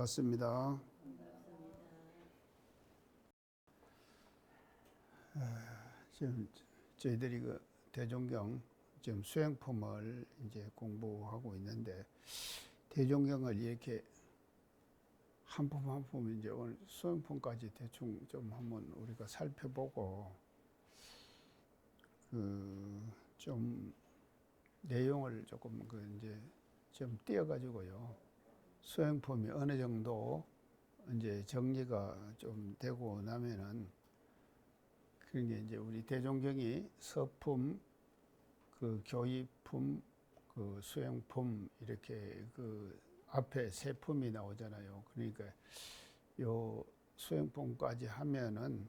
반갑습니다. 지금 저희들이 그 대종경 지금 수행품을 이제 공부하고 있는데, 대종경을 이렇게 한 품 한 품 이제 오늘 수행품까지 대충 좀 한번 우리가 살펴보고, 좀 내용을 조금 이제 좀 띄어가지고요, 수행품이 어느 정도 이제 정리가 좀 되고 나면은, 그런 게 이제 우리 대종경이 서품, 교의품, 수행품, 이렇게 앞에 세 품이 나오잖아요. 그러니까 요 수행품까지 하면은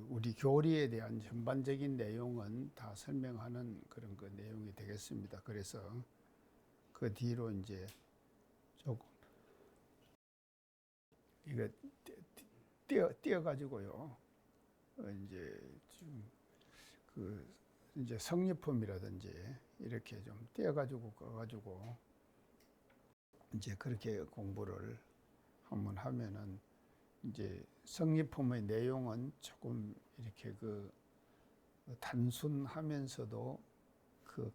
우리 교리에 대한 전반적인 내용은 다 설명하는 그런 내용이 되겠습니다. 그래서 그 뒤로 이제 조금 이거 띄어가지고요, 이제 지금 이제 성리품이라든지 이렇게 좀 띄어가지고 가가지고 이제 그렇게 공부를 한번 하면은, 이제 성리품의 내용은 조금 이렇게 단순하면서도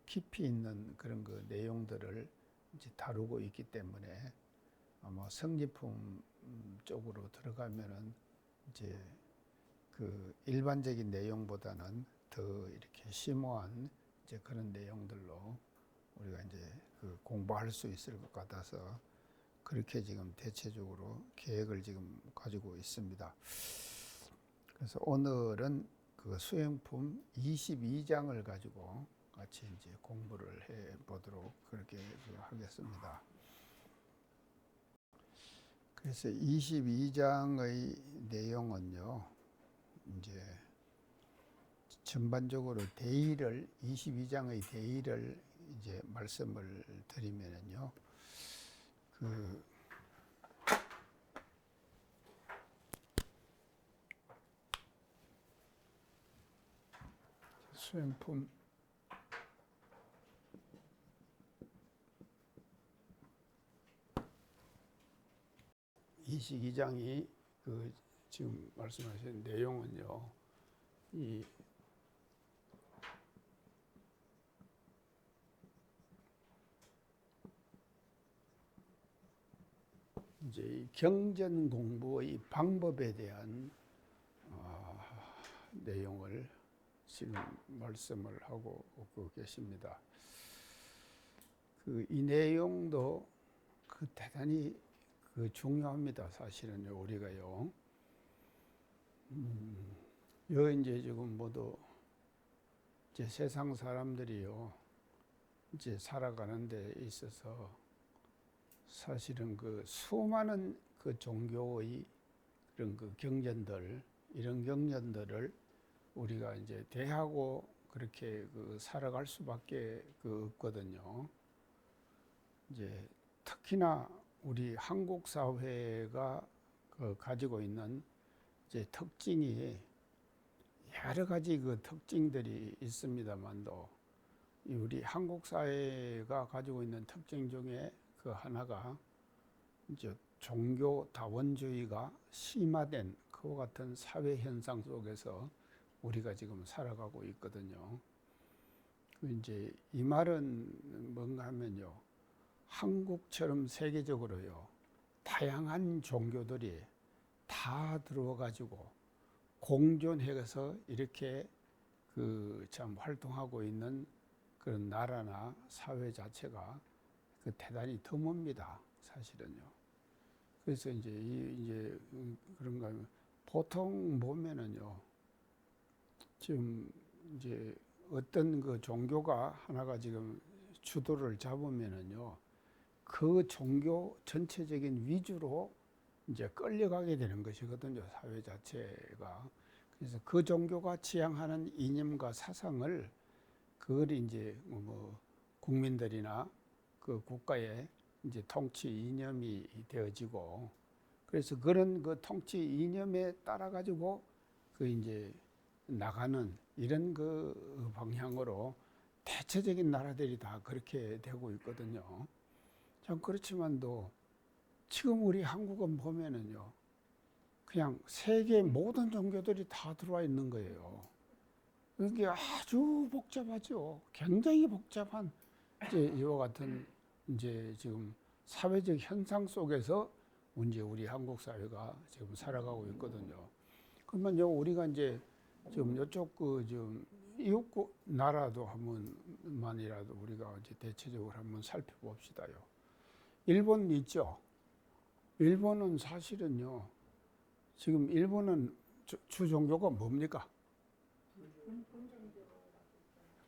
깊이 있는 그런 내용들을 이제 다루고 있기 때문에, 아마 성리품 쪽으로 들어가면은 이제 일반적인 내용보다는 더 이렇게 심오한 이제 그런 내용들로 우리가 이제 공부할 수 있을 것 같아서, 그렇게 지금 대체적으로 계획을 지금 가지고 있습니다. 그래서 오늘은 수행품 22장을 가지고 같이 이제 공부를 해 보도록 그렇게 하겠습니다. 그래서 22장의 내용은요, 이제 전반적으로 22장의 대의를 이제 말씀을 드리면은요, 수행품 22장이 지금 말씀하신 내용은요, 이제 이 경전 공부의 방법에 대한 내용을 지금 말씀을 하고 계십니다. 이 내용도 대단히 중요합니다. 사실은요, 우리가요, 이제 지금 모두 이제 세상 사람들이요, 이제 살아가는 데 있어서 사실은 수많은 종교의 그런 경전들, 이런 경전들을 우리가 이제 대하고 그렇게 살아갈 수밖에 없거든요. 이제 특히나 우리 한국 사회가 가지고 있는 이제 특징이 여러 가지 특징들이 있습니다만도, 우리 한국 사회가 가지고 있는 특징 중에 하나가 이제 종교 다원주의가 심화된 그와 같은 사회 현상 속에서 우리가 지금 살아가고 있거든요. 이제 이 말은 뭔가 하면요, 한국처럼 세계적으로요, 다양한 종교들이 다 들어와가지고 공존해서 이렇게 참 활동하고 있는 그런 나라나 사회 자체가 대단히 드뭅니다, 사실은요. 그래서 이제 그런가 하면, 보통 보면은요, 지금 이제 어떤 종교가 하나가 지금 주도를 잡으면은요, 그 종교 전체적인 위주로 이제 끌려가게 되는 것이거든요, 사회 자체가. 그래서 그 종교가 지향하는 이념과 사상을, 그걸 이제 국민들이나 국가의 이제 통치 이념이 되어지고, 그래서 그런 통치 이념에 따라 가지고 이제 나가는 이런 방향으로 대체적인 나라들이 다 그렇게 되고 있거든요. 참 그렇지만도 지금 우리 한국은 보면은요, 그냥 세계 모든 종교들이 다 들어와 있는 거예요. 이게 아주 복잡하죠. 굉장히 복잡한 이제 이와 같은 이제 지금 사회적 현상 속에서 이제 우리 한국 사회가 지금 살아가고 있거든요. 그러면요, 우리가 이제 지금 이쪽 좀 이웃국 나라도 한번만이라도 우리가 이제 대체적으로 한번 살펴봅시다요. 일본 있죠. 일본은 사실은요, 지금 일본은 주 종교가 뭡니까?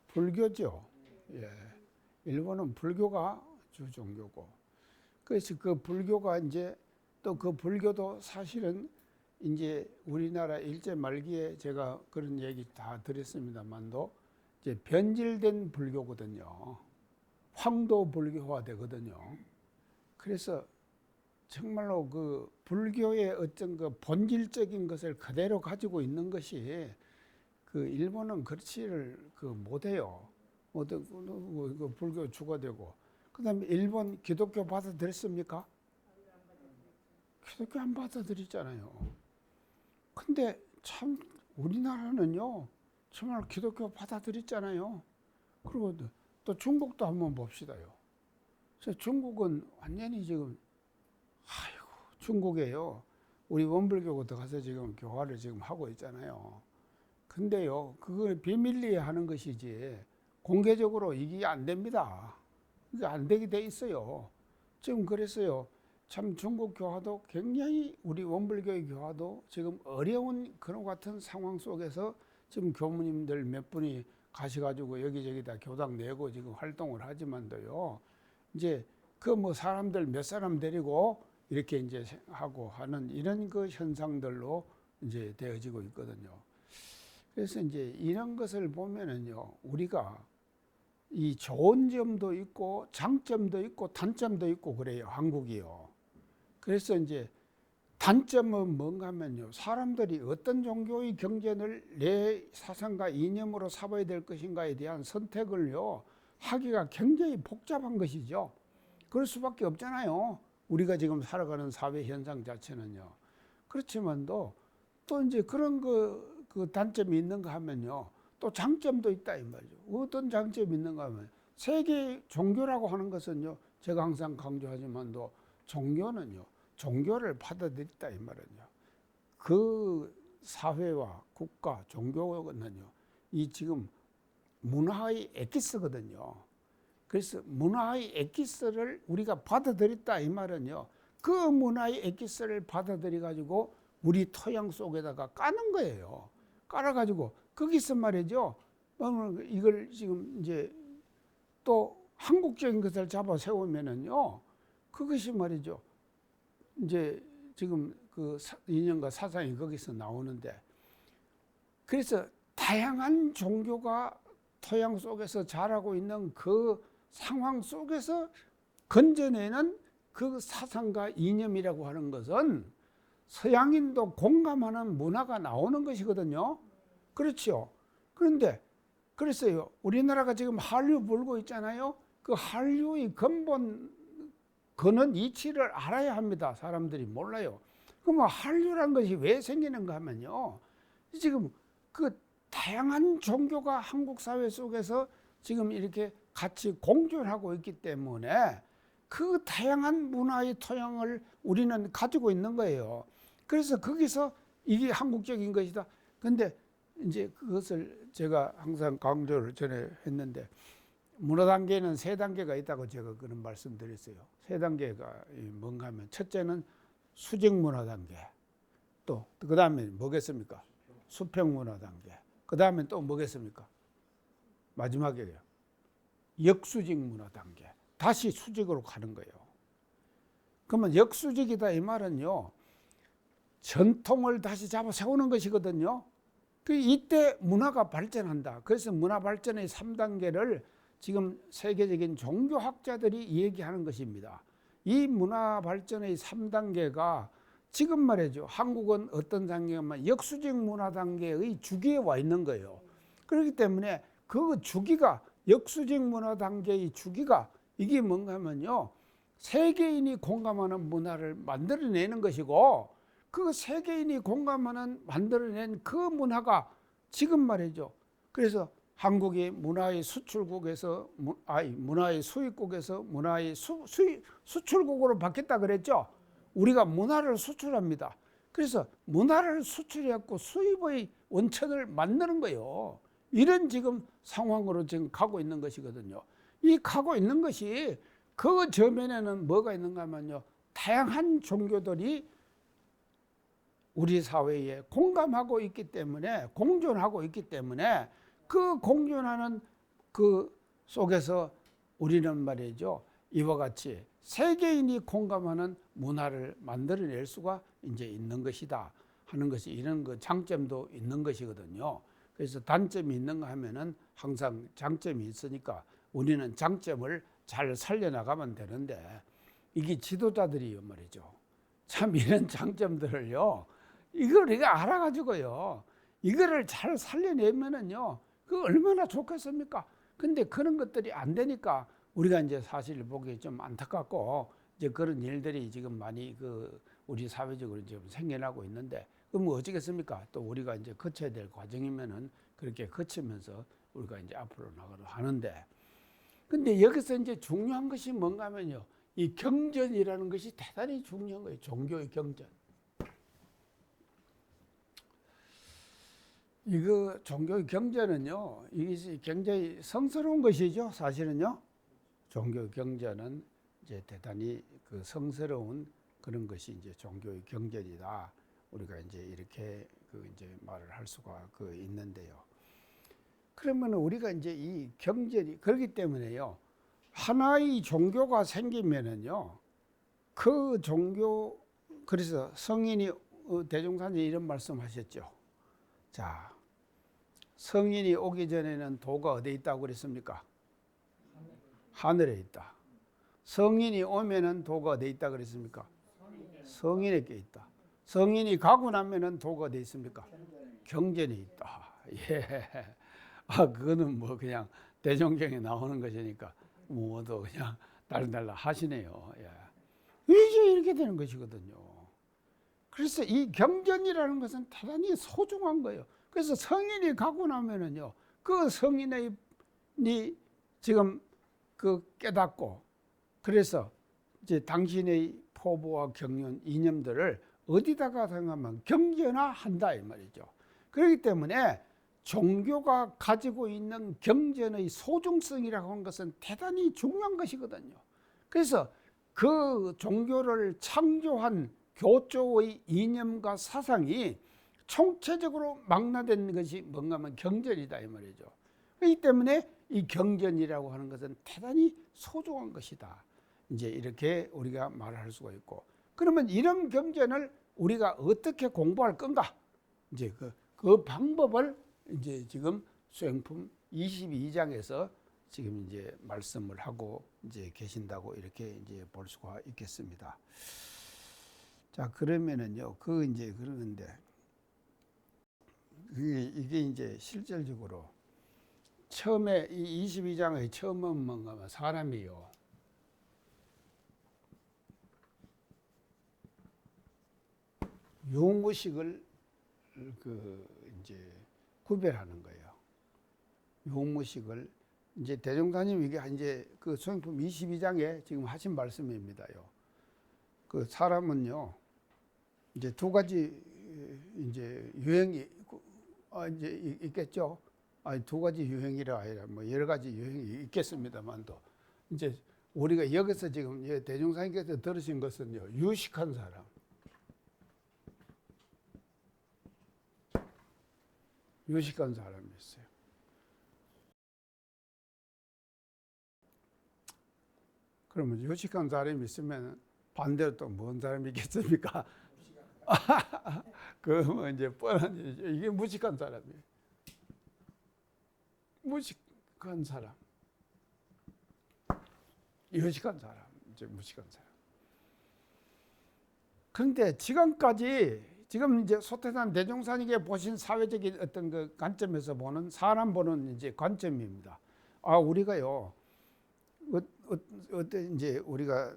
불교죠. 예. 일본은 불교가 주 종교고. 그래서 그 불교가 이제 또 그 불교도 사실은 이제 우리나라 일제 말기에 제가 그런 얘기 다 드렸습니다만도 이제 변질된 불교거든요. 황도 불교화 되거든요. 그래서 정말로 그 불교의 어떤 그 본질적인 것을 그대로 가지고 있는 것이 그 일본은 그렇지를 그 못해요. 그 불교 주가 되고. 그다음에 일본 기독교 받아들였습니까? 기독교 안 받아들였잖아요. 근데 참 우리나라는요, 정말 기독교 받아들였잖아요. 그리고 또 중국도 한번 봅시다요. 중국은 완전히 지금 중국에요, 우리 원불교부터 가서 지금 교화를 지금 하고 있잖아요. 근데요, 그걸 비밀리에 하는 것이지 공개적으로 이게 안 됩니다. 이게 안 되게 돼 있어요. 지금 그랬어요. 참 중국 교화도 굉장히 우리 원불교의 교화도 지금 어려운 그런 같은 상황 속에서 지금 교무님들 몇 분이 가셔가지고 여기저기 다 교당 내고 지금 활동을 하지만도요, 이제 그 뭐 사람들 몇 사람 데리고 이렇게 이제 하고 하는 이런 그 현상들로 이제 되어지고 있거든요. 그래서 이제 이런 것을 보면은요, 우리가 이 좋은 점도 있고 장점도 있고 단점도 있고 그래요, 한국이요. 그래서 이제 단점은 뭔가 하면요, 사람들이 어떤 종교의 경전을 내 사상과 이념으로 삼아야 될 것인가에 대한 선택을요, 하기가 굉장히 복잡한 것이죠. 그럴 수밖에 없잖아요. 우리가 지금 살아가는 사회 현상 자체는요. 그렇지만도 또 이제 그런 그 단점이 있는가 하면요, 또 장점도 있다 이 말이죠. 어떤 장점이 있는가 하면 세계 종교라고 하는 것은요, 제가 항상 강조하지만도 종교는요, 종교를 받아들였다 이 말은요, 그 사회와 국가 종교는요, 이 지금 문화의 엑기스거든요. 그래서 문화의 엑기스를 우리가 받아들였다 이 말은요, 그 문화의 엑기스를 받아들여 가지고 우리 토양 속에다가 까는 거예요. 깔아가지고 거기서 말이죠, 이걸 지금 이제 또 한국적인 것을 잡아 세우면은요, 그것이 말이죠, 이제 지금 그 이념과 사상이 거기서 나오는데, 그래서 다양한 종교가 토양 속에서 자라고 있는 그 상황 속에서 건져내는 그 사상과 이념이라고 하는 것은 서양인도 공감하는 문화가 나오는 것이거든요. 그렇죠. 그런데 그랬어요. 우리나라가 지금 한류 불고 있잖아요. 그 한류의 근본 그는 이치를 알아야 합니다. 사람들이 몰라요. 그럼 한류란 것이 왜 생기는가 하면요, 지금 그 다양한 종교가 한국 사회 속에서 지금 이렇게 같이 공존하고 있기 때문에 그 다양한 문화의 토양을 우리는 가지고 있는 거예요. 그래서 거기서 이게 한국적인 것이다. 근데 이제 그것을 제가 항상 강조를 전에 했는데, 문화 단계는 세 단계가 있다고 제가 그런 말씀드렸어요. 세 단계가 뭔가 하면, 첫째는 수직 문화 단계, 또 그 다음에 뭐겠습니까? 수평 문화 단계, 그 다음에 또 뭐겠습니까? 마지막이에요. 역수직 문화 단계. 다시 수직으로 가는 거예요. 그러면 역수직이다 이 말은요, 전통을 다시 잡아 세우는 것이거든요. 이때 문화가 발전한다. 그래서 문화 발전의 3단계를 지금 세계적인 종교학자들이 얘기하는 것입니다. 이 문화 발전의 3단계가 지금 말이죠, 한국은 어떤 단계냐면 역수직 문화 단계의 주기에 와 있는 거예요. 그렇기 때문에 그 주기가, 역수직 문화 단계의 주기가 이게 뭔가 하면요, 세계인이 공감하는 문화를 만들어내는 것이고, 그 세계인이 공감하는 만들어낸 그 문화가 지금 말이죠. 그래서 한국이 문화의 수출국에서 문화의 수입국에서 문화의 수출국으로 바뀌었다 그랬죠. 우리가 문화를 수출합니다. 그래서 문화를 수출해갖고 수입의 원천을 만드는 거예요. 이런 지금 상황으로 지금 가고 있는 것이거든요. 이 가고 있는 것이 그 저면에는 뭐가 있는가 하면요, 다양한 종교들이 우리 사회에 공감하고 있기 때문에, 공존하고 있기 때문에, 그 공존하는 그 속에서 우리는 말이죠, 이와 같이 세계인이 공감하는 문화를 만들어낼 수가 이제 있는 것이다 하는 것이, 이런 그 장점도 있는 것이거든요. 그래서 단점이 있는가 하면은 항상 장점이 있으니까 우리는 장점을 잘 살려나가면 되는데, 이게 지도자들이 말이죠, 참 이런 장점들을요, 이걸 우리가 알아가지고요, 이거를 잘 살려내면은요, 그 얼마나 좋겠습니까? 근데 그런 것들이 안 되니까 우리가 이제 사실 보기 좀 안타깝고, 이제 그런 일들이 지금 많이 그 우리 사회적으로 지금 생겨나고 있는데, 그럼 어쩌겠습니까? 또 우리가 이제 거쳐야 될 과정이면은 그렇게 거치면서 우리가 이제 앞으로 나가도 하는데, 근데 여기서 이제 중요한 것이 뭔가 하면요, 이 경전이라는 것이 대단히 중요한 거예요. 종교의 경전. 이거 종교의 경전은요, 이것이 굉장히 성스러운 것이죠. 사실은요, 종교의 경전은 이제 대단히 그 성스러운 그런 것이 이제 종교의 경전이다. 우리가 이제 이렇게 그 이제 말을 할 수가 그 있는데요. 그러면 우리가 이제 이 경전이 그렇기 때문에요, 하나의 종교가 생기면은요, 그 종교, 그래서 성인이 대종사님 이런 말씀하셨죠. 자, 성인이 오기 전에는 도가 어디에 있다고 그랬습니까? 하늘에 있다. 성인이 오면은 도가 어디에 있다 그랬습니까? 성인에게 있다. 성인이 가고 나면은 도가 어디에 있습니까? 경전에 있다. 예. 그거는 뭐 그냥 대종경에 나오는 것이니까 모두 그냥 달달달 하시네요. 예. 이게 이렇게 되는 것이거든요. 그래서 이 경전이라는 것은 대단히 소중한 거예요. 그래서 성인이 가고 나면은요, 그 성인이 지금 그 깨닫고, 그래서 이제 당신의 포부와 경륜, 이념들을 어디다가 생각하면 경전화한다 이 말이죠. 그렇기 때문에 종교가 가지고 있는 경전의 소중성이라고 하는 것은 대단히 중요한 것이거든요. 그래서 그 종교를 창조한 교조의 이념과 사상이 총체적으로 망라된 것이 뭔가 하면 경전이다 이 말이죠. 그렇기 때문에 이 경전이라고 하는 것은 대단히 소중한 것이다. 이제 이렇게 우리가 말을 할 수가 있고, 그러면 이런 경전을 우리가 어떻게 공부할 건가? 이제 그 방법을 이제 지금 수행품 22장에서 지금 이제 말씀을 하고 이제 계신다고 이렇게 이제 볼 수가 있겠습니다. 자, 그러면은요, 이제 그러는데, 이게 이제 실질적으로 처음에 이 22장의 처음은 뭔가 하면 사람이요, 유무식을 그 이제 구별하는 거예요. 유무식을 이제 대종사님 이게 이제 그 수행품 22장에 지금 하신 말씀입니다요. 그 사람은요, 이제 두 가지 이제 유행이 이제 있겠죠. 아니 두 가지 유행이라 아니라 뭐 여러 가지 유행이 있겠습니다만도, 이제 우리가 여기서 지금 대종사님께서 들으신 것은요, 유식한 사람, 유식한 사람이 있어요. 그러면 유식한 사람이 있으면 반대로 또 뭔 사람이 있겠습니까? 그러면 이제 뻔한 일이죠. 이게 무식한 사람이에요. 무식한 사람, 유식한 사람, 이제 무식한 사람. 그런데 지금 이제 소태산 대종사님께 보신 사회적인 어떤 그 관점에서 보는 사람 보는 이제 관점입니다. 우리가요, 어때 이제 우리가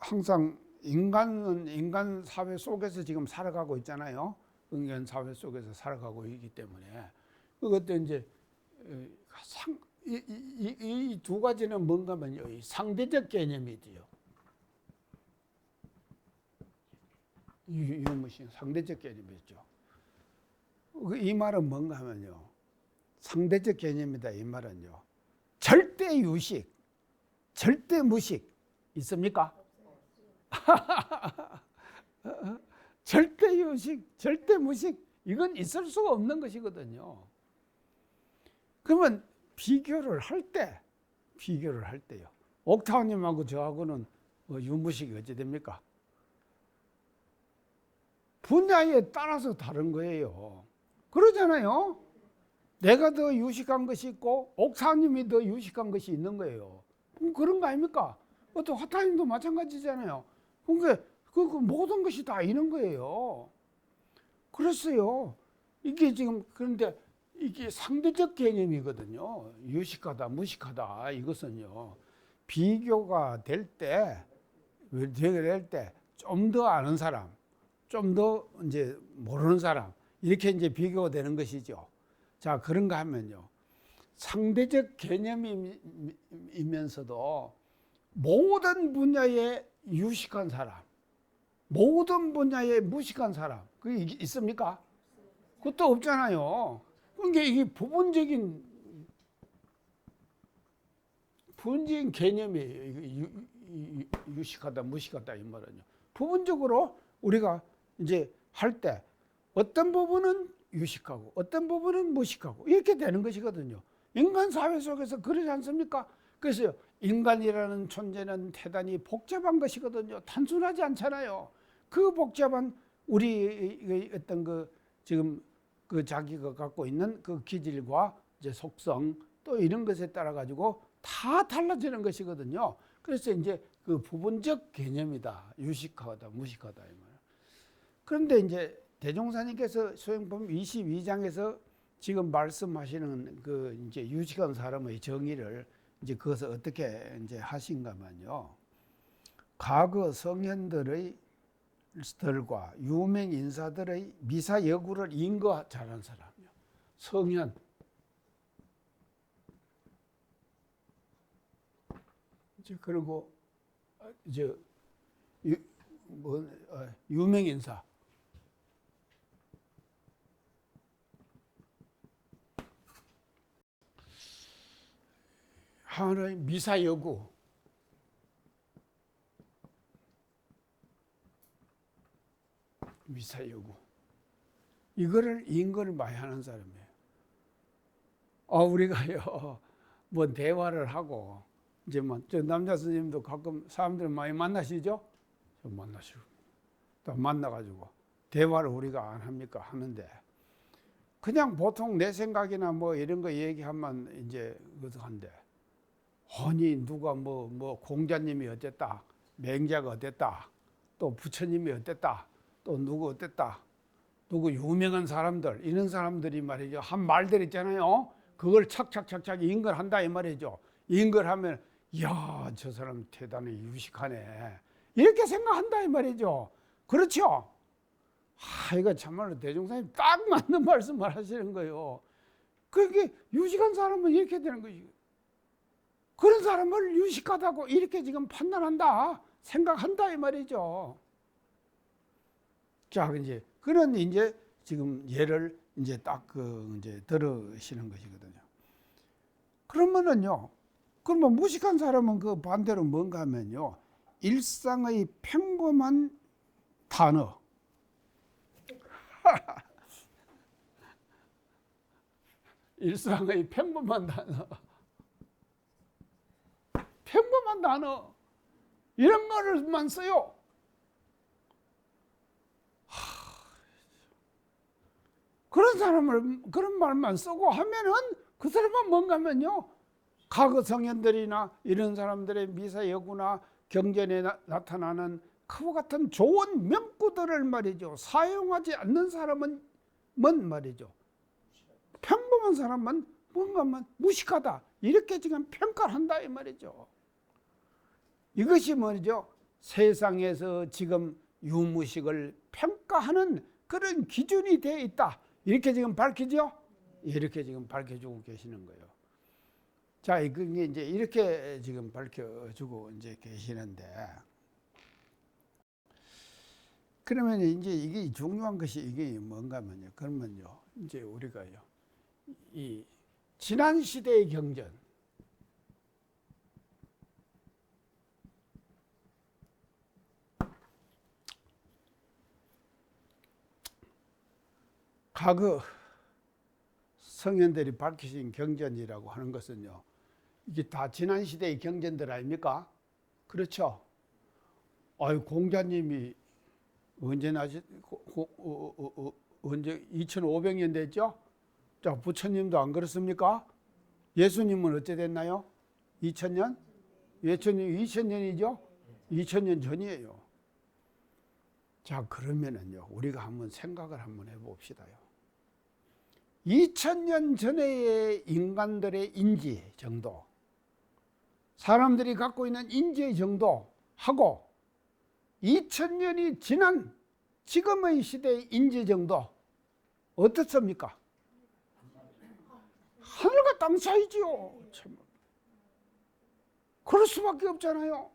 항상 인간은 인간 사회 속에서 지금 살아가고 있잖아요. 인간 사회 속에서 살아가고 있기 때문에 그것도 이제 이 두 가지는 뭔가 하면요, 상대적 개념이지요. 유무신 상대적 개념이죠. 이 말은 뭔가 하면요, 상대적 개념이다. 이 말은요, 절대 유식, 절대 무식 있습니까? 절대 유식, 절대 무식, 이건 있을 수가 없는 것이거든요. 그러면 비교를 할 때요, 옥타우님하고 저하고는 유무식이 어찌 됩니까? 분야에 따라서 다른 거예요. 그러잖아요. 내가 더 유식한 것이 있고 옥타우님이 더 유식한 것이 있는 거예요. 그런 거 아닙니까? 또 화타님도 마찬가지잖아요. 그러니까 그 모든 것이 다 있는 거예요. 그랬어요. 이게 지금 그런데 이게 상대적 개념이거든요. 유식하다, 무식하다. 이것은요, 비교가 될 때, 좀 더 아는 사람, 좀 더 이제 모르는 사람, 이렇게 이제 비교가 되는 것이죠. 자, 그런가 하면요, 상대적 개념이면서도 모든 분야에 유식한 사람, 모든 분야에 무식한 사람, 그게 있습니까? 그것도 없잖아요. 그러니까 이게 부분적인 개념이에요. 유식하다, 무식하다 이 말은요. 부분적으로 우리가 이제 할 때 어떤 부분은 유식하고 어떤 부분은 무식하고 이렇게 되는 것이거든요. 인간 사회 속에서 그러지 않습니까? 그래서 인간이라는 존재는 대단히 복잡한 것이거든요. 단순하지 않잖아요. 그 복잡한 우리 어떤 그 지금 그 자기가 갖고 있는 그 기질과 이제 속성 또 이런 것에 따라 가지고 다 달라지는 것이거든요. 그래서 이제 그 부분적 개념이다. 유식하다, 무식하다 이 말. 그런데 이제 대종사님께서 소행품 22장에서 지금 말씀하시는 그 이제 유식한 사람의 정의를 이제 그것을 어떻게 이제 하신가면요. 과거 성현들의 들과 유명 인사들의 미사 여구를 인거 잘한 사람이요. 성현. 이제 그리고 이제 유명 인사. 하나의 미사 여구. 미사 여구. 이거를 인거를 많이 하는 사람이에요. 우리가요, 뭐 대화를 하고, 이제 뭐, 저 남자 선생님도 가끔 사람들 많이 만나시죠? 좀 만나시고. 또 만나가지고, 대화를 우리가 안 합니까? 하는데, 그냥 보통 내 생각이나 뭐 이런 거 얘기하면 이제 그것도 한데, 아니, 누가 뭐 공자님이 어땠다, 맹자가 어땠다, 또 부처님이 어땠다, 또 누구 어땠다, 누구 유명한 사람들, 이런 사람들이 말이죠, 한 말들 있잖아요. 그걸 착착착착 인걸한다 이 말이죠. 인걸하면 이야, 저 사람 대단히 유식하네, 이렇게 생각한다 이 말이죠. 그렇죠? 이거 참말로 대종사님 딱 맞는 말씀을 하시는 거예요. 그게 유식한 사람은 이렇게 되는 거지. 그런 사람을 유식하다고 이렇게 지금 판단한다, 생각한다 이 말이죠. 자, 이제 그런 이제 지금 예를 이제 딱 그 이제 들으시는 것이거든요. 그러면은요, 그러면 무식한 사람은 그 반대로 뭔가 하면요, 일상의 평범한 단어. 일상의 평범한 단어. 평범한 단어. 이런 말을만 써요. 그런 사람을 그런 말만 쓰고 하면은 그 사람은 뭔가 하면요, 과거 성현들이나 이런 사람들의 미사 여구나 경전에 나타나는 그와 같은 좋은 명구들을 말이죠, 사용하지 않는 사람은 뭔 말이죠, 평범한 사람은 뭔가만 무식하다, 이렇게 지금 평가를 한다 이 말이죠. 이것이 말이죠, 세상에서 지금 유무식을 평가하는 그런 기준이 되어 있다. 이렇게 지금 밝히죠? 이렇게 지금 밝혀주고 계시는 거예요. 자, 이게 이제 이렇게 지금 밝혀주고 이제 계시는데, 그러면 이제 이게 중요한 것이 이게 뭔가면요. 그러면요, 이제 우리가요, 이 지난 시대의 경전, 과거 성현들이 밝히신 경전이라고 하는 것은요, 이게 다 지난 시대의 경전들 아닙니까? 그렇죠? 아유, 공자님이 언제 언제 2500년 됐죠? 자, 부처님도 안 그렇습니까? 예수님은 어째 됐나요? 2000년? 예수님 2000년이죠? 2000년 전이에요. 자, 그러면은요, 우리가 한번 생각을 한번 해봅시다요. 2000년 전의 인간들의 인지 정도, 사람들이 갖고 있는 인지 정도하고 2000년이 지난 지금의 시대의 인지 정도 어떻습니까? 하늘과 땅 사이지요. 참. 그럴 수밖에 없잖아요.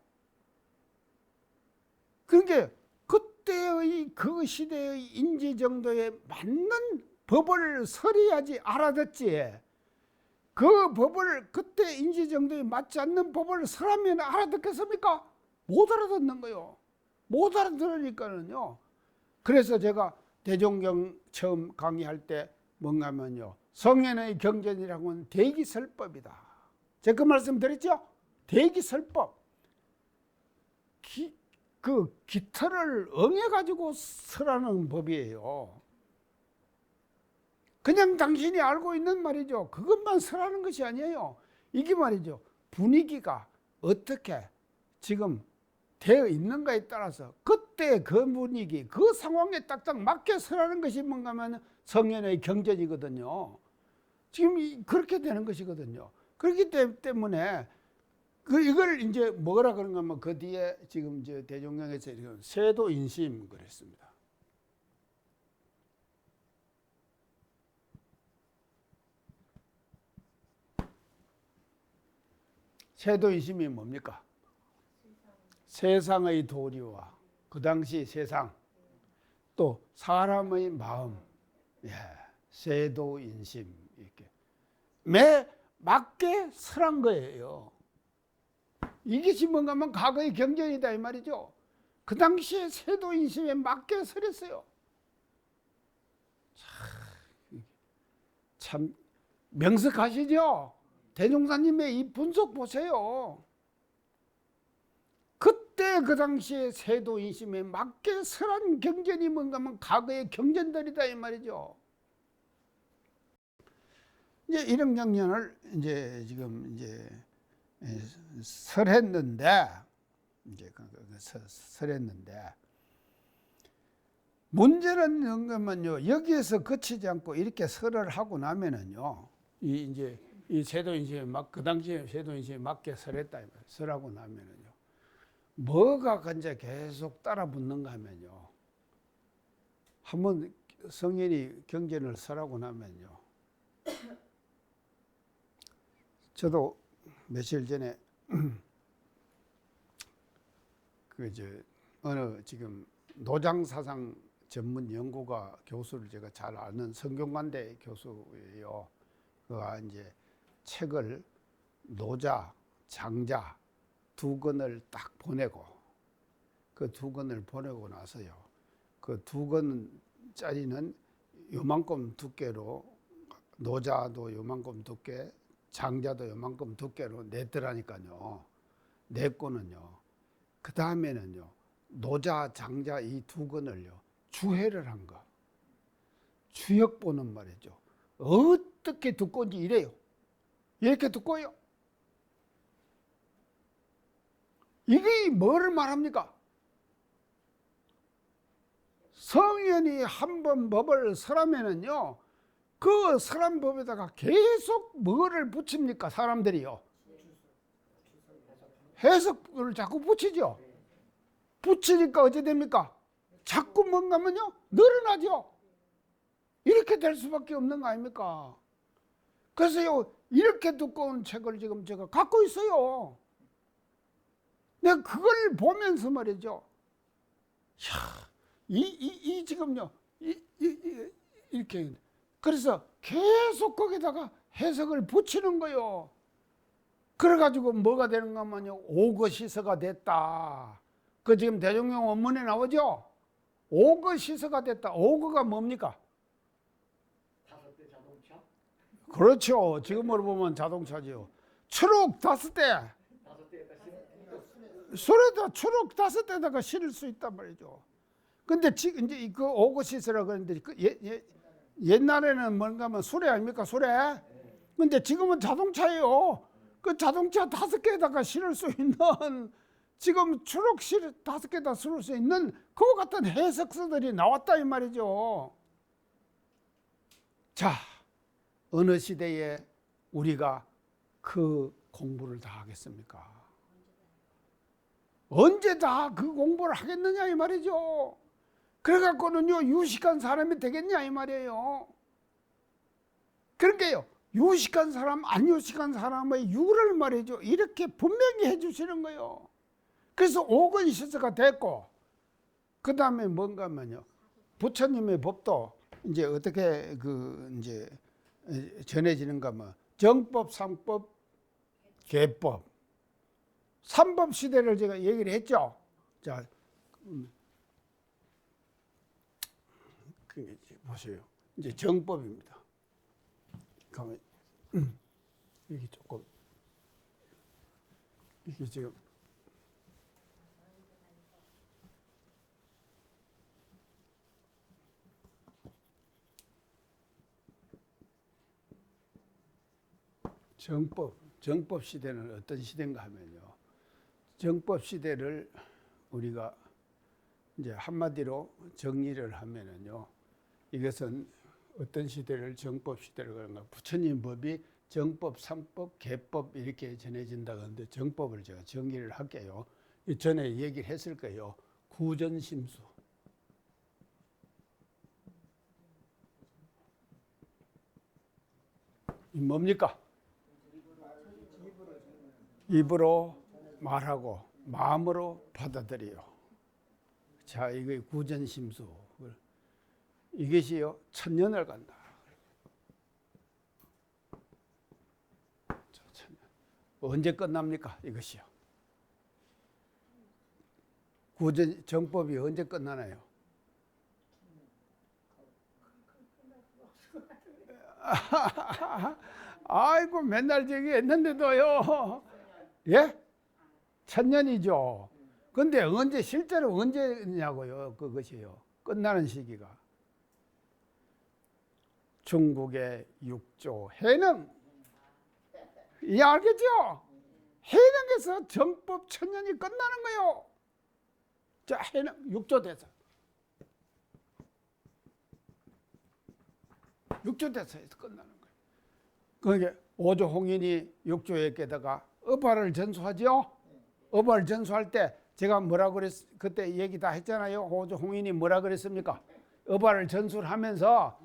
그러니까 그때의 그 시대의 인지 정도에 맞는 법을 설해야지 알아듣지. 그 법을 그때 인지 정도에 맞지 않는 법을 설하면 알아듣겠습니까? 못 알아듣는 거요. 못 알아들으니까는요. 그래서 제가 대종경 처음 강의할 때 뭔가 하면요, 성현의 경전이라고는 대기설법이다. 제가 그 말씀 드렸죠? 대기설법. 그 기틀을 엉해가지고 설하는 법이에요. 그냥 당신이 알고 있는 말이죠. 그것만 설하는 것이 아니에요. 이게 말이죠, 분위기가 어떻게 지금 되어 있는가에 따라서 그때 그 분위기, 그 상황에 딱딱 맞게 설하는 것이 뭔가 하면 성현의 경전이거든요. 지금 그렇게 되는 것이거든요. 그렇기 때문에 이걸 이제 뭐라 그런가 하면 그 뒤에 지금 이제 대종경에서 세도인심 그랬습니다. 세도인심이 뭡니까? 세상의 도리와 그 당시 세상, 또 사람의 마음, 예, 세도인심 이렇게 매 맞게 설한 거예요. 이것이 뭔가 하면 과거의 경전이다 이 말이죠. 그 당시에 세도인심에 맞게 설했어요. 참 명석하시죠? 대종사님의 이 분석 보세요. 그때 그 당시에 세도인심에 맞게 설한 경전이 뭔가 하면 과거의 경전들이다 이 말이죠. 이제 이런 경전을 이제 지금 이제 설했는데, 이제 설했는데, 문제는 뭔가면요, 여기에서 그치지 않고 이렇게 설을 하고 나면은요, 이제 이 세도인심에 그 당시에 세도인심에 맞게 설했다 이 말이에요. 설하고 나면은요, 뭐가 이제 계속 따라 붙는가 하면요, 한번 성현이 경전을 설하고 나면요, 저도 며칠 전에 어느 지금 노장사상 전문 연구가 교수를 제가 잘 아는 성균관대 교수예요. 그가 이제 책을 노자, 장자 두 권을 딱 보내고, 그 두 권을 보내고 나서요, 그 두 권짜리는 요만큼 두께로, 노자도 요만큼 두께, 장자도 요만큼 두께로 냈더라니까요. 냈고는요, 그 다음에는요, 노자, 장자 이 두 권을요, 주해를 한 거. 주역 보는 말이죠. 어떻게 두꺼운지 이래요. 이렇게 두꺼워요. 이게 뭐를 말합니까? 성현이 한 번 법을 설하면은요, 그 설한 법에다가 계속 뭐를 붙입니까? 사람들이요. 해석을 자꾸 붙이죠. 붙이니까 어찌 됩니까? 자꾸 뭔가 하면요 늘어나죠. 이렇게 될 수밖에 없는 거 아닙니까? 그래서요 이렇게 두꺼운 책을 지금 제가 갖고 있어요. 내가 그걸 보면서 말이죠. 야, 이 지금요 이렇게 그래서 계속 거기다가 해석을 붙이는 거요. 그래가지고 뭐가 되는가 하면요 오거시서가 됐다. 그 지금 대종령 원문에 나오죠. 오거시서가 됐다. 오거가 뭡니까? 5대 자동차? 그렇죠. 지금으로 보면 자동차지요. 추록 5대. 5대에다 소리다 추록 5대다가 실을 수 있단 말이죠. 근데 지금 이제 그 오거시스라 그러는데 그 옛날에는 뭔가 하면 수레 아닙니까? 수레. 근데 지금은 자동차예요. 그 자동차 5개에다가 실을 수 있는 지금 추록 실 5개에다 실을 수 있는 그와 같은 해석서들이 나왔다 이 말이죠. 자, 어느 시대에 우리가 그 공부를 다 하겠습니까? 언제 다 그 공부를 하겠느냐 이 말이죠. 그래갖고는요 유식한 사람이 되겠냐 이 말이에요. 그러니까요 유식한 사람 안 유식한 사람의 유를 말이죠 이렇게 분명히 해주시는 거예요. 그래서 오건시서가 됐고 그 다음에 뭔가 하면요 부처님의 법도 이제 어떻게 그 이제 전해지는가 하면 정법, 상법, 계법, 삼법 시대를 제가 얘기를 했죠. 자, 그 보세요. 이제 정법입니다. 가만 이게 조금 이게 지금 정법 시대는 어떤 시대인가 하면요. 정법 시대를 우리가 이제 한마디로 정리를 하면은요. 이것은 어떤 시대를 정법 시대로 그런가? 부처님 법이 정법, 상법, 계법 이렇게 전해진다고 하는데 정법을 제가 정리를 할게요. 전에 얘기를 했을 거예요. 구전심수. 이 뭡니까? 입으로 말하고 마음으로 받아들여요. 자, 이게 구전심수. 이것이요 천년을 간다. 언제 끝납니까? 이것이요. 구전 정법이 언제 끝나나요? 아이고 맨날 저기 했는데도요. 예? 천년이죠. 근데 언제 실제로 언제냐고요? 그것이요. 끝나는 시기가. 중국의 육조 해능. 이 알겠죠? 해능에서 정법 천년이 끝나는 거요. 자, 해능 육조 대사. 육조 대사에서 끝나는 거예요. 그러니까 오조 홍인이 육조에 깨다가 업화를 전수하죠. 업화를 전수할 때 제가 뭐라 그랬 그때 얘기 다 했잖아요. 오조 홍인이 뭐라 그랬습니까? 업화를 전수를 하면서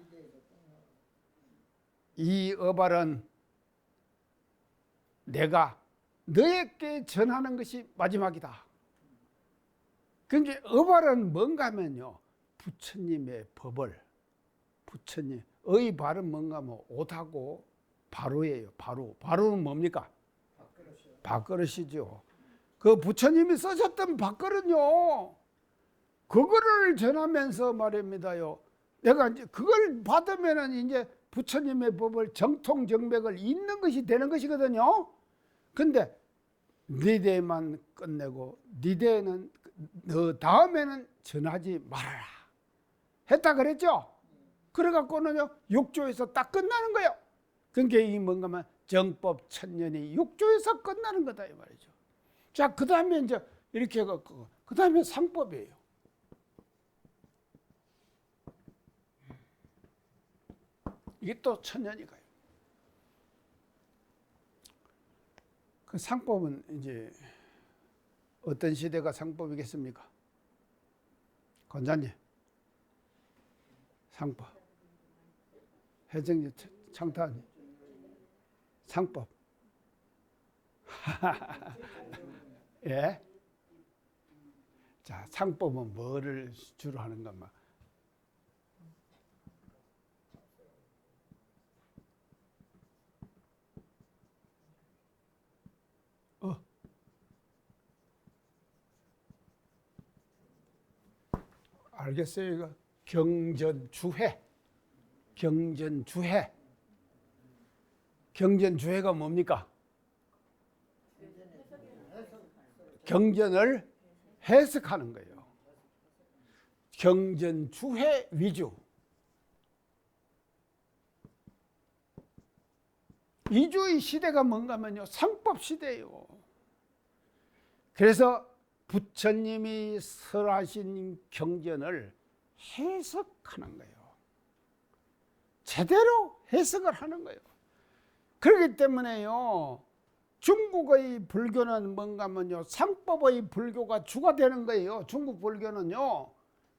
이 업화는 내가 너에게 전하는 것이 마지막이다. 그러니까 업화는 뭔가 하면요. 부처님의 법을 부처님의 발은 뭔가 하면 옳다고 바로예요. 바로는 뭡니까? 밥그릇이죠. 그 부처님이 쓰셨던 밥그릇요. 그거를 전하면서 말입니다요. 내가 이제 그걸 받으면은 이제 부처님의 법을 정통정맥을 잇는 것이 되는 것이거든요. 근데 네 대만 끝내고 네 대는 너 다음에는 전하지 말아라 했다 그랬죠. 그래갖고는요 육조에서 딱 끝나는 거예요. 그러니까 이 뭔가 하면 정법 천년이 육조에서 끝나는 거다 이 말이죠. 자, 그 다음에 이제 이렇게 해갖고 그 다음에 상법이에요. 이게 또 천년이 가요. 그 상법은 이제 어떤 시대가 상법이겠습니까? 권자님, 상법. 해정님, 창탄님, 상법. 예? 자, 상법은 뭐를 주로 하는 것만. 알겠어요. 이거 경전주회. 경전주회. 경전주회가 뭡니까? 경전을 해석하는 거예요. 경전주회 위주. 이주의 시대가 뭔가 하면요, 상법 시대예요. 그래서 부처님이 설하신 경전을 해석하는 거예요. 제대로 해석을 하는 거예요. 그렇기 때문에요, 중국의 불교는 뭔가 하면요, 상법의 불교가 주가 되는 거예요. 중국 불교는요,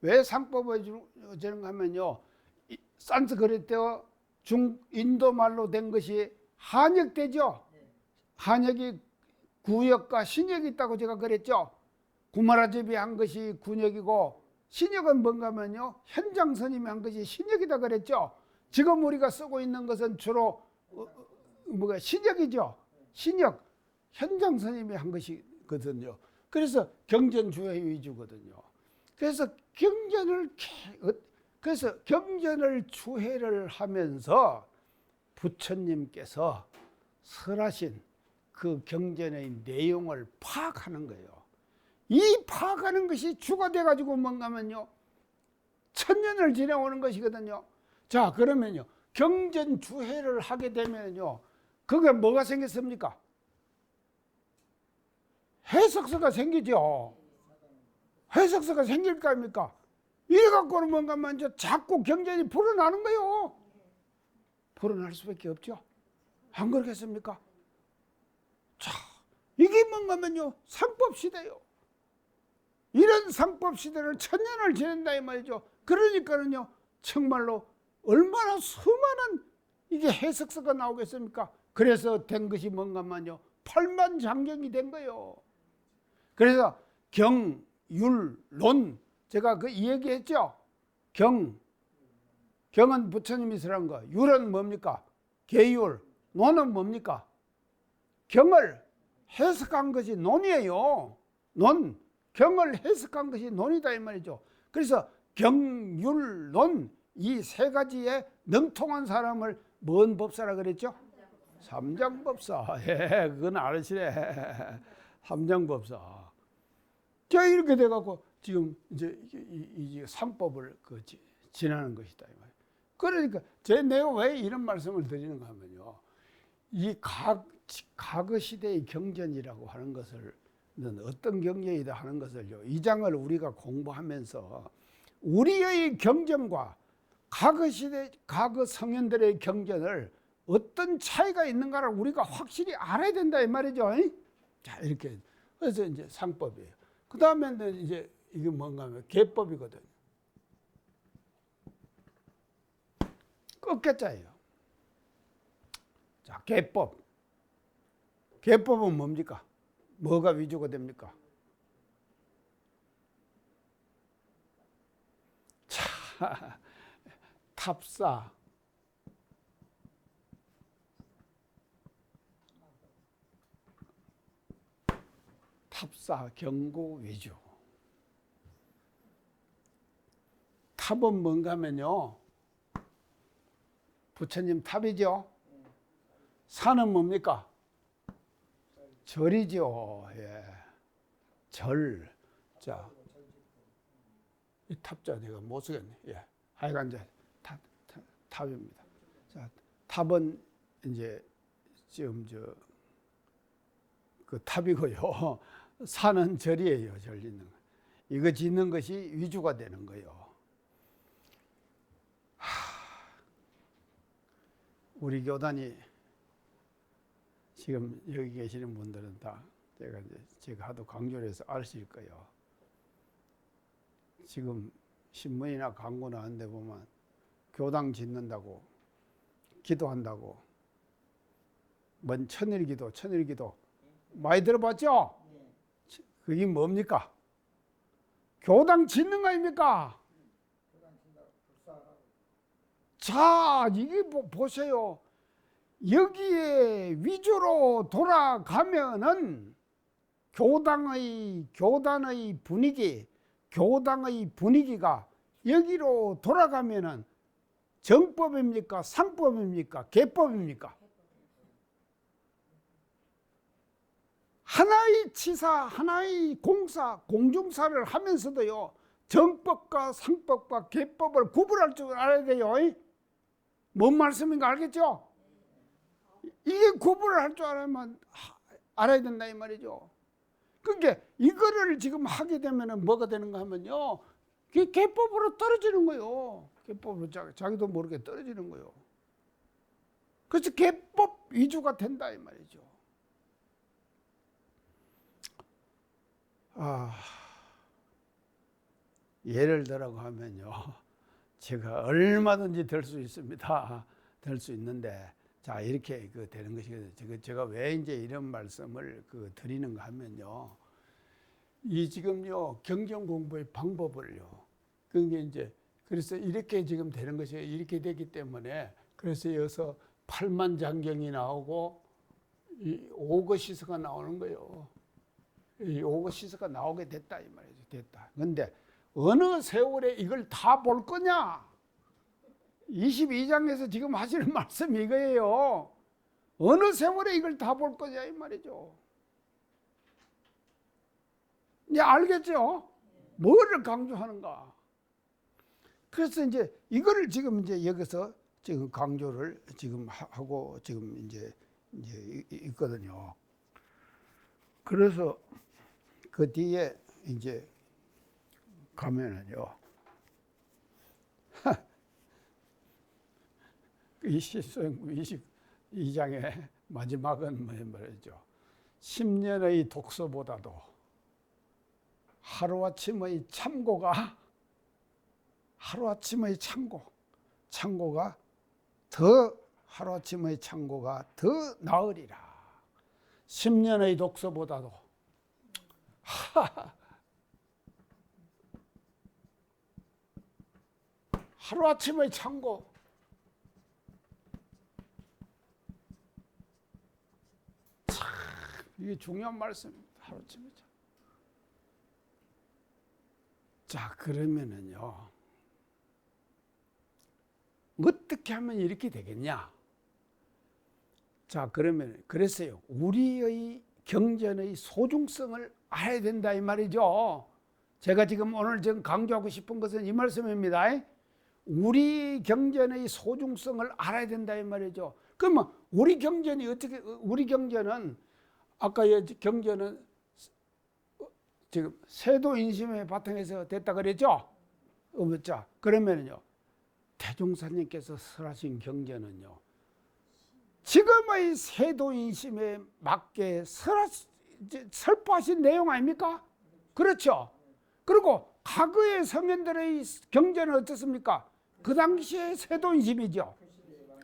왜 상법의 주가 되는가 하면요, 산스크리트어 인도 말로 된 것이 한역되죠. 한역이 구역과 신역이 있다고 제가 그랬죠. 구마라집이 한 것이 군역이고, 신역은 뭔가 하면요, 현장 스님이 한 것이 신역이다 그랬죠. 지금 우리가 쓰고 있는 것은 주로 신역이죠. 신역, 현장 스님이 한 것이거든요. 그래서 경전주회 위주거든요. 그래서 경전을 주회를 하면서 부처님께서 설하신 그 경전의 내용을 파악하는 거예요. 이 파악하는 것이 주가 돼가지고 뭔가 하면요, 천년을 지내오는 것이거든요. 자, 그러면요, 경전주회를 하게 되면요, 그게 뭐가 생겼습니까? 해석서가 생기죠. 해석서가 생길 거 아닙니까? 이래갖고는 뭔가 하면 자꾸 경전이 불어나는 거예요. 불어날 수밖에 없죠. 안 그렇겠습니까? 자, 이게 뭔가 하면요, 상법 시대요. 이런 상법 시대를 천년을 지낸다 이 말이죠. 그러니까는요, 정말로 얼마나 수많은 이게 해석서가 나오겠습니까? 그래서 된 것이 뭔가 하면요, 팔만장경이 된 거예요. 그래서 경, 율, 론, 제가 이 얘기했죠. 경은 부처님이 설한 거, 율은 뭡니까? 계율, 논은 뭡니까? 경을 해석한 것이 논이에요. 논, 경을 해석한 것이 논이다 이 말이죠. 그래서 경, 율, 논, 이 세 가지에 능통한 사람을 뭔 법사라 그랬죠? 삼장법사. 예, 그건 알으시네. 삼장법사. 자, 이렇게 돼갖고 지금 이제 상법을 지나는 것이다 이 말이에요. 그러니까 내가 왜 이런 말씀을 드리는가 하면요, 이 과거 시대의 경전이라고 하는 것을 어떤 경전이다 하는 것을요, 이 장을 우리가 공부하면서 우리의 경전과 과거 시대, 과거 성현들의 경전을 어떤 차이가 있는가를 우리가 확실히 알아야 된다 이 말이죠. 자, 이렇게. 그래서 이제 상법이에요. 그 다음에는 이제 이게 뭔가 하면 계법이거든요. 끝개자예요. 자, 계법. 계법은 뭡니까? 뭐가 위주가 됩니까? 자, 탑사. 탑사 경고 위주. 탑은 뭔가 하면요, 부처님 탑이죠. 산은 뭡니까? 절이죠. 예. 절. 자, 이 탑자 내가 못 쓰겠네. 예. 하여간 이제 탑입니다. 자, 탑은 이제 지금 그 탑이고요. 산은 절이에요. 절 짓는 거. 이거 짓는 것이 위주가 되는 거예요. 우리 교단이 지금 여기 계시는 분들은 다 제가 하도 강조를 해서 아실 거예요. 지금 신문이나 광고 나온 데 보면 교당 짓는다고 기도한다고 뭔 천일기도 많이 들어봤죠? 그게 뭡니까? 교당 짓는 거 아닙니까? 자, 이게 보세요. 여기에 위주로 돌아가면은 교단의 분위기가 여기로 돌아가면은 정법입니까? 상법입니까? 개법입니까? 하나의 치사, 하나의 공사, 공중사를 하면서도요, 정법과 상법과 개법을 구분할 줄 알아야 돼요. 뭔 말씀인가 알겠죠? 이게 구분을 할 줄 알아야 된다 이 말이죠. 그러니까 이거를 지금 하게 되면 뭐가 되는가 하면요, 개법으로 떨어지는 거예요. 개법으로 자기도 모르게 떨어지는 거예요. 그래서 개법 위주가 된다 이 말이죠. 예를 들어 하면요, 제가 얼마든지 될 수 있습니다. 될 수 있는데, 자, 이렇게 되는 것이거든요. 제가 왜 이제 이런 말씀을 드리는가 하면요, 이 지금요, 경전 공부의 방법을요, 그게 이제, 그래서 이렇게 지금 되는 것이 이렇게 되기 때문에, 그래서 여기서 팔만장경이 나오고, 이 오거시서가 나오는 거예요. 이 오거시서가 나오게 됐다, 이 말이죠. 됐다. 근데, 어느 세월에 이걸 다 볼 거냐? 22장에서 지금 하시는 말씀이 이거예요. 어느 세월에 이걸 다 볼 거냐 이 말이죠. 이제 알겠죠? 뭐를 강조하는가? 그래서 이제 이거를 지금 이제 여기서 지금 강조를 지금 하고 지금 이제 있거든요. 그래서 그 뒤에 이제 가면은요, 이 시소연구 22장의 마지막은 뭐 말이죠. 10년의 독서보다도 하루아침의 참고가 하루아침의 참고가 더 나으리라. 10년의 독서보다도 하루아침의 참고. 참, 이게 중요한 말씀입니다. 하루아침의 참고. 자, 그러면은요, 어떻게 하면 이렇게 되겠냐? 자, 그러면, 그랬어요. 우리의 경전의 소중성을 알아야 된다, 이 말이죠. 제가 지금 오늘 지금 강조하고 싶은 것은 이 말씀입니다. 우리 경전의 소중성을 알아야 된다 이 말이죠. 그러면 우리 경전이 어떻게, 우리 경전은 아까 경전은 지금 세도인심의 바탕에서 됐다 그랬죠. 자, 그러면요, 대종사님께서 설하신 경전은요, 지금의 세도인심에 맞게 설파하신 내용 아닙니까? 그렇죠. 그리고 과거의 성현들의 경전은 어떻습니까? 그 당시의 세도인심이죠.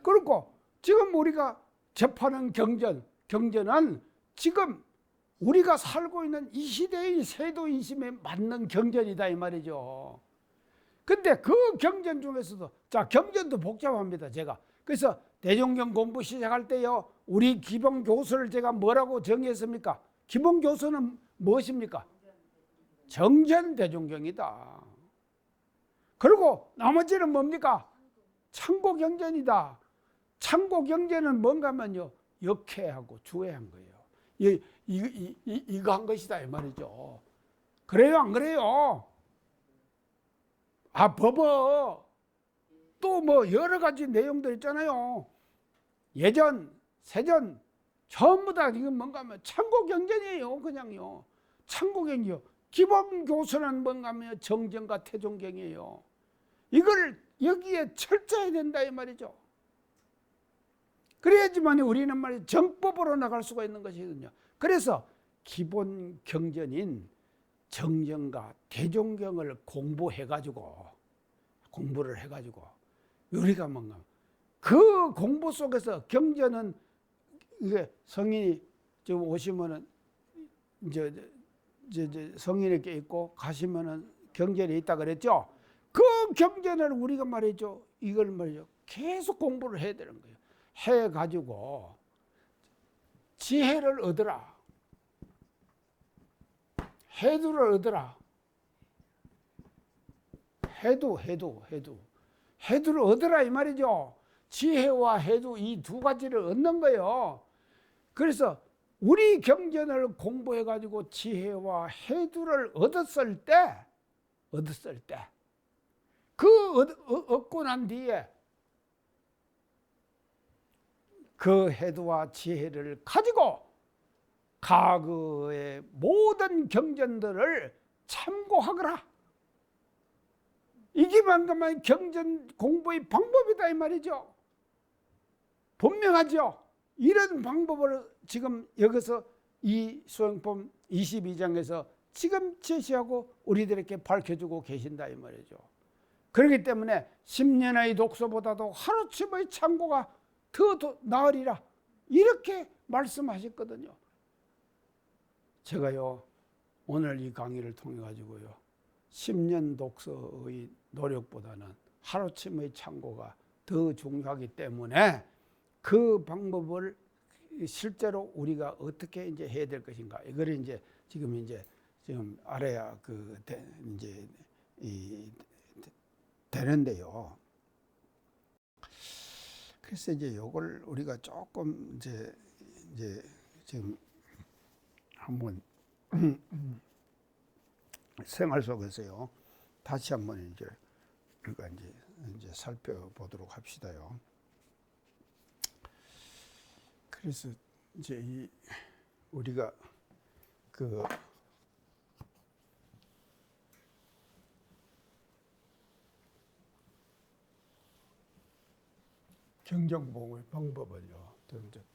그리고 지금 우리가 접하는 경전은 지금 우리가 살고 있는 이 시대의 세도인심에 맞는 경전이다 이 말이죠. 근데 그 경전 중에서도, 자, 경전도 복잡합니다, 제가. 그래서 대종경 공부 시작할 때요, 우리 기본 교서를 제가 뭐라고 정의했습니까? 기본 교서는 무엇입니까? 정전대종경이다. 그리고 나머지는 뭡니까? 창고경전이다. 창고경전은 뭔가 하면요, 역회하고 주회한 거예요. 이거 한 것이다 이 말이죠. 그래요 안 그래요? 법어 또 뭐 여러 가지 내용들 있잖아요. 예전, 세전 전부 다 지금 뭔가 하면 창고경전이에요. 그냥요. 창고경이요. 기본 교서는 뭔가 하면 정전과 태종경이에요. 이걸 여기에 철저해야 된다 이 말이죠. 그래야지만 우리는 말이죠, 정법으로 나갈 수가 있는 것이거든요. 그래서 기본 경전인 정전과 태종경을 공부해가지고 공부를 해가지고 우리가 뭔가 그 공부 속에서 경전은 이게 성인이 지금 오시면은 이제 성인에게 있고 가시면은 경전이 있다 그랬죠. 그 경전을 우리가 말이죠. 이걸 말이죠. 계속 공부를 해야 되는 거예요. 해 가지고 지혜를 얻으라. 해두를 얻으라. 해두를 얻으라 이 말이죠. 지혜와 해두 이 두 가지를 얻는 거예요. 그래서 우리 경전을 공부해 가지고 지혜와 해두를 얻었을 때 그 얻고 난 뒤에 그 해두와 지혜를 가지고 과거의 모든 경전들을 참고하거라. 이게 방금 경전 공부의 방법이다 이 말이죠. 분명하죠. 이런 방법을 지금 여기서 이 수행품 22장에서 지금 제시하고 우리들에게 밝혀주고 계신다 이 말이죠. 그렇기 때문에 10년의 독서보다도 하루쯤의 참고가 더 나으리라 이렇게 말씀하셨거든요. 제가요 오늘 이 강의를 통해 가지고요 10년 독서의 노력보다는 하루쯤의 참고가 더 중요하기 때문에 그 방법을 실제로 우리가 어떻게 이제 해야 될 것인가 이거를 이제 지금 알아야 이제 되는데요. 그래서 이제 요걸 우리가 조금 이제 지금 한번 생활 속에서요 다시 한번 이제 우리가 이제 살펴보도록 합시다요. 그래서 이제 우리가 그 경전공의 방법은요,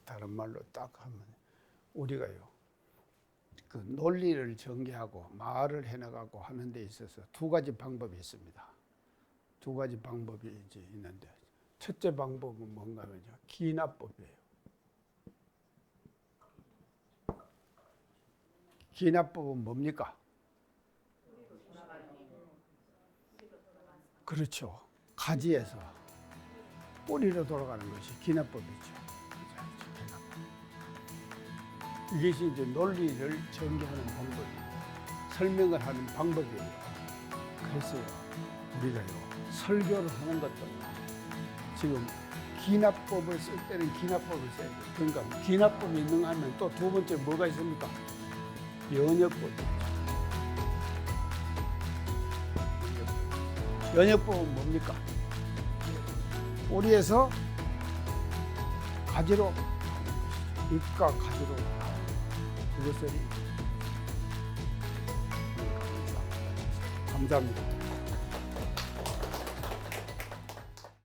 다른 말로 딱 하면 우리가요, 그 논리를 전개하고 말을 해나가고 하는 데 있어서 두 가지 방법이 있습니다. 두 가지 방법이 이제 있는데, 첫째 방법은 뭔가 하면요, 기납법이에요. 기납법은 뭡니까? 그렇죠. 가지에서 뿌리로 돌아가는 것이 기납법이죠. 이것이 이제 논리를 전개하는 방법이에요. 설명을 하는 방법이에요. 그래서 우리가요, 설교를 하는 것도 지금 기납법을 쓸 때는 기납법을 써야 돼요. 그러니까 기납법이 있는가 하면 또 두 번째 뭐가 있습니까? 연역법이죠. 연역법은 뭡니까? 뿌리에서 가지로, 잎과 가지로 그것을 감사합니다.